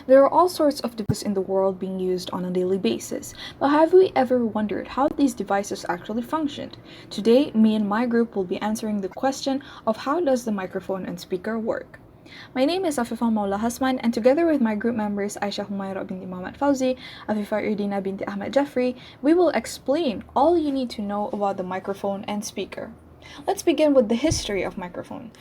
There are all sorts of devices in the world being used on a daily basis, but have we ever wondered how these devices actually functioned? Today, me and my group will be answering the question of how does the microphone and speaker work. My name is Afifah Maula Hasman, and together with my group members Aisha Humayra binti Muhammad Fauzi, Afifah Irdina binti Ahmed Zafri, we will explain all you need to know about the microphone and speaker. Let's begin with the history of microphone.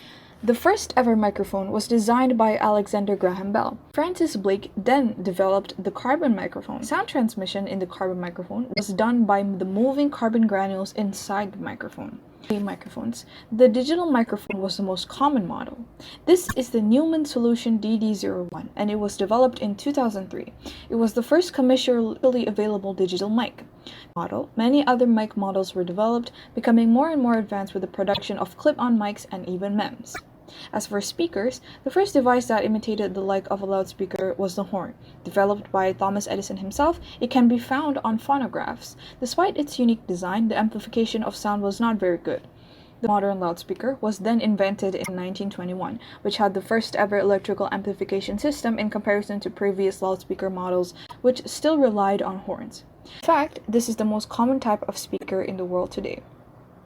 The first ever microphone was designed by Alexander Graham Bell. Francis Blake then developed the carbon microphone. Sound transmission in the carbon microphone was done by the moving carbon granules inside the microphone. Microphones. The digital microphone was the most common model. This is the Newman Solution DD01, and it was developed in 2003. It was the first commercially available digital mic model. Many other mic models were developed, becoming more and more advanced with the production of clip-on mics and even MEMS. As for speakers, the first device that imitated the like of a loudspeaker was the horn. Developed by Thomas Edison himself, it can be found on phonographs. Despite its unique design, the amplification of sound was not very good. The modern loudspeaker was then invented in 1921, which had the first ever electrical amplification system in comparison to previous loudspeaker models, which still relied on horns. In fact, this is the most common type of speaker in the world today.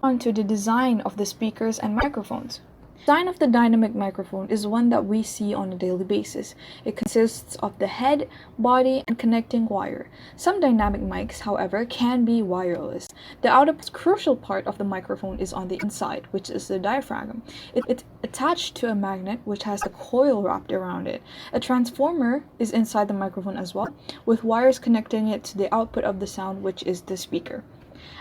On to the design of the speakers and microphones. The design of the dynamic microphone is one that we see on a daily basis. It consists of the head, body, and connecting wire. Some dynamic mics, however, can be wireless. The outermost crucial part of the microphone is on the inside, which is the diaphragm. It's attached to a magnet which has a coil wrapped around it. A transformer is inside the microphone as well, with wires connecting it to the output of the sound, which is the speaker.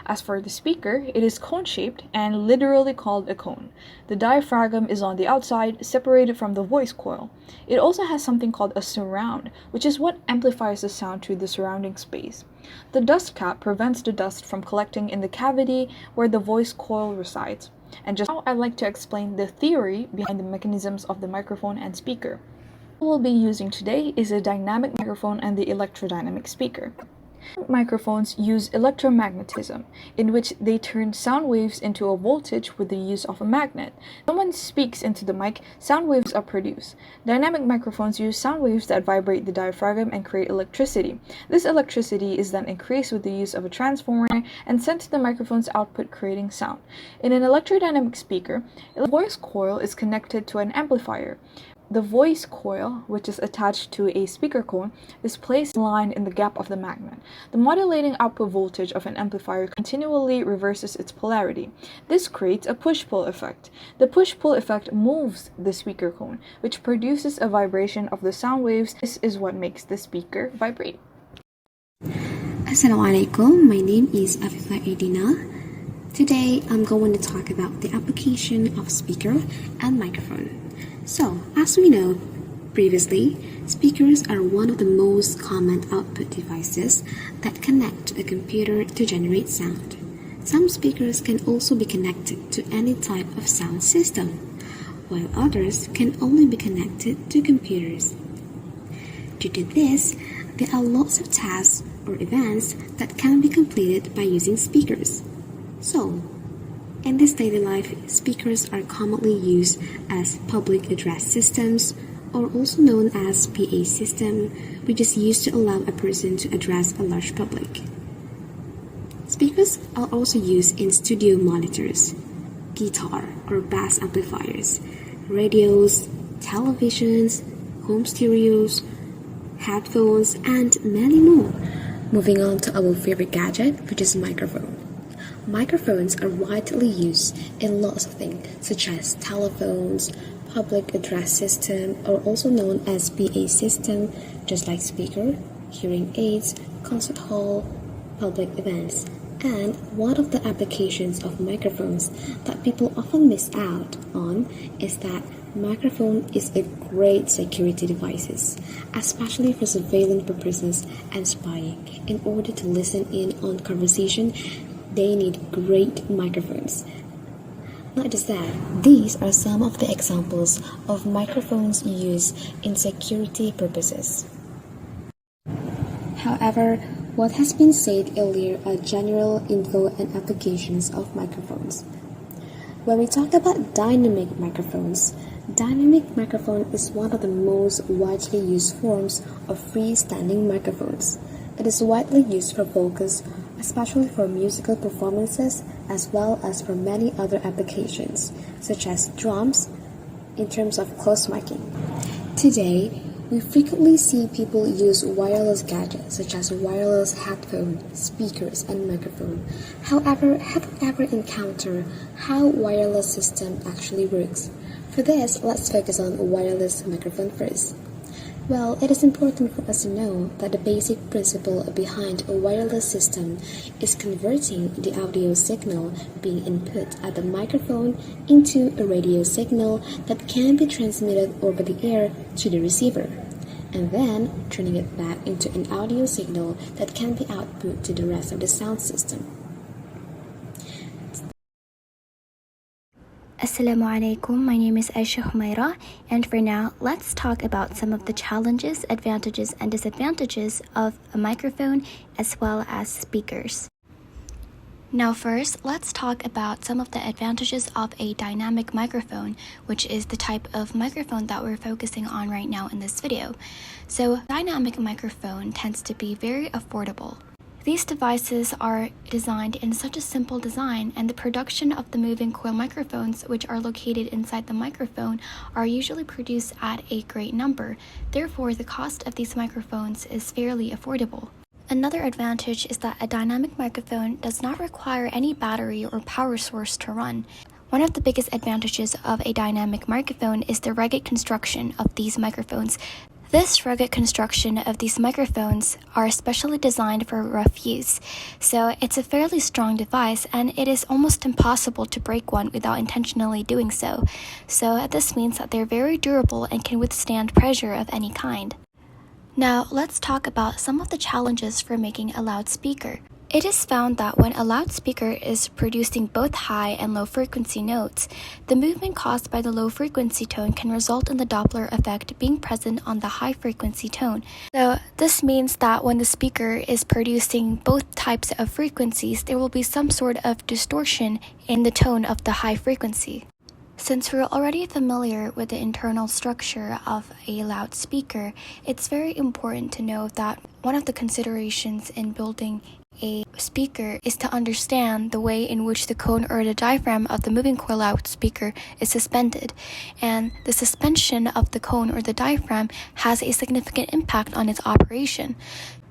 As for the speaker, it is cone-shaped and literally called a cone. The diaphragm is on the outside, separated from the voice coil. It also has something called a surround, which is what amplifies the sound through the surrounding space. The dust cap prevents the dust from collecting in the cavity where the voice coil resides. And just now I'd like to explain the theory behind the mechanisms of the microphone and speaker. What we'll be using today is a dynamic microphone and the electrodynamic speaker. Microphones use electromagnetism, in which they turn sound waves into a voltage with the use of a magnet. When someone speaks into the mic, sound waves are produced. Dynamic microphones use sound waves that vibrate the diaphragm and create electricity. This electricity is then increased with the use of a transformer and sent to the microphone's output, creating sound. In an electrodynamic speaker, a voice coil is connected to an amplifier. The voice coil, which is attached to a speaker cone, is placed in line in the gap of the magnet. The modulating output voltage of an amplifier continually reverses its polarity. This creates a push-pull effect. The push-pull effect moves the speaker cone, which produces a vibration of the sound waves. This is what makes the speaker vibrate. Assalamualaikum, my name is Afifah Irdina. Today I'm going to talk about the application of speaker and microphone. So, as we know previously, speakers are one of the most common output devices that connect to a computer to generate sound. Some speakers can also be connected to any type of sound system, while others can only be connected to computers. Due to this, there are lots of tasks or events that can be completed by using speakers. So, in this daily life, speakers are commonly used as public address systems, or also known as PA system, which is used to allow a person to address a large public. Speakers are also used in studio monitors, guitar or bass amplifiers, radios, televisions, home stereos, headphones, and many more. Moving on to our favorite gadget, which is microphone. Microphones are widely used in lots of things, such as telephones, public address system, or also known as PA system, just like speaker, hearing aids, concert hall, public events. And one of the applications of microphones that people often miss out on is that microphone is a great security device, especially for surveillance purposes and spying. In order to listen in on conversation, they need great microphones. Not just that, these are some of the examples of microphones used in security purposes. However, what has been said earlier are general info and applications of microphones. When we talk about dynamic microphones, Dynamic microphone is one of the most widely used forms of freestanding microphones. It is widely used for vocals, especially for musical performances, as well as for many other applications, such as drums, in terms of close miking. Today, we frequently see people use wireless gadgets such as wireless headphones, speakers, and microphone. However, have you ever encountered how wireless system actually works? For this, let's focus on wireless microphone first. Well, it is important for us to know that the basic principle behind a wireless system is converting the audio signal being input at the microphone into a radio signal that can be transmitted over the air to the receiver, and then turning it back into an audio signal that can be output to the rest of the sound system. Assalamu alaikum, my name is Aisha Humaira, and for now, let's talk about some of the challenges, advantages, and disadvantages of a microphone as well as speakers. Now first, let's talk about some of the advantages of a dynamic microphone, which is the type of microphone that we're focusing on right now in this video. So, dynamic microphone tends to be very affordable. These devices are designed in such a simple design, and the production of the moving coil microphones, which are located inside the microphone, are usually produced at a great number. Therefore, the cost of these microphones is fairly affordable. Another advantage is that a dynamic microphone does not require any battery or power source to run. One of the biggest advantages of a dynamic microphone is the rugged construction of these microphones. This rugged construction of these microphones are especially designed for rough use, so it's a fairly strong device and it is almost impossible to break one without intentionally doing so. So this means that they're very durable and can withstand pressure of any kind. Now let's talk about some of the challenges for making a loudspeaker. It is found that when a loudspeaker is producing both high and low frequency notes, the movement caused by the low frequency tone can result in the Doppler effect being present on the high frequency tone. So this means that when the speaker is producing both types of frequencies, there will be some sort of distortion in the tone of the high frequency. Since we're already familiar with the internal structure of a loudspeaker, it's very important to know that one of the considerations in building a speaker is to understand the way in which the cone or the diaphragm of the moving coil loudspeaker is suspended, and the suspension of the cone or the diaphragm has a significant impact on its operation.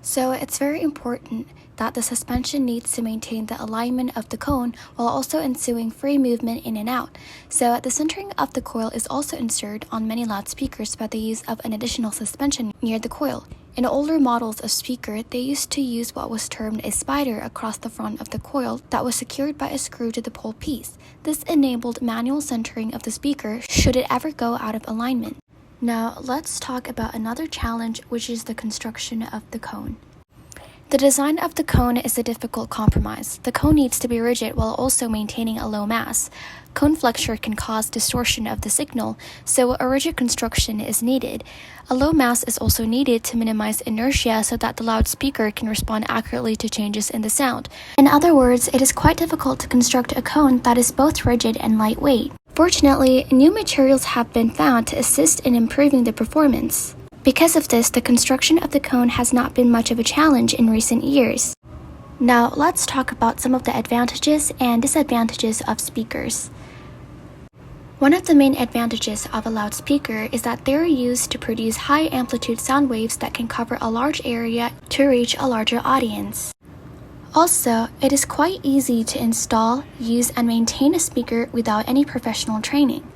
So it's very important that the suspension needs to maintain the alignment of the cone while also ensuing free movement in and out. So the centering of the coil is also inserted on many loudspeakers by the use of an additional suspension near the coil. In older models of speaker, they used to use what was termed a spider across the front of the coil that was secured by a screw to the pole piece. This enabled manual centering of the speaker should it ever go out of alignment. Now let's talk about another challenge, which is the construction of the cone. The design of the cone is a difficult compromise. The cone needs to be rigid while also maintaining a low mass. Cone flexure can cause distortion of the signal, so a rigid construction is needed. A low mass is also needed to minimize inertia so that the loudspeaker can respond accurately to changes in the sound. In other words, it is quite difficult to construct a cone that is both rigid and lightweight. Fortunately, new materials have been found to assist in improving the performance. Because of this, the construction of the cone has not been much of a challenge in recent years. Now, let's talk about some of the advantages and disadvantages of speakers. One of the main advantages of a loudspeaker is that they're used to produce high amplitude sound waves that can cover a large area to reach a larger audience. Also, it is quite easy to install, use, and maintain a speaker without any professional training.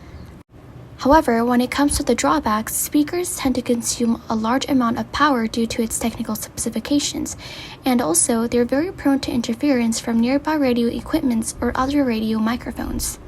However, when it comes to the drawbacks, speakers tend to consume a large amount of power due to its technical specifications, and also they're very prone to interference from nearby radio equipments or other radio microphones.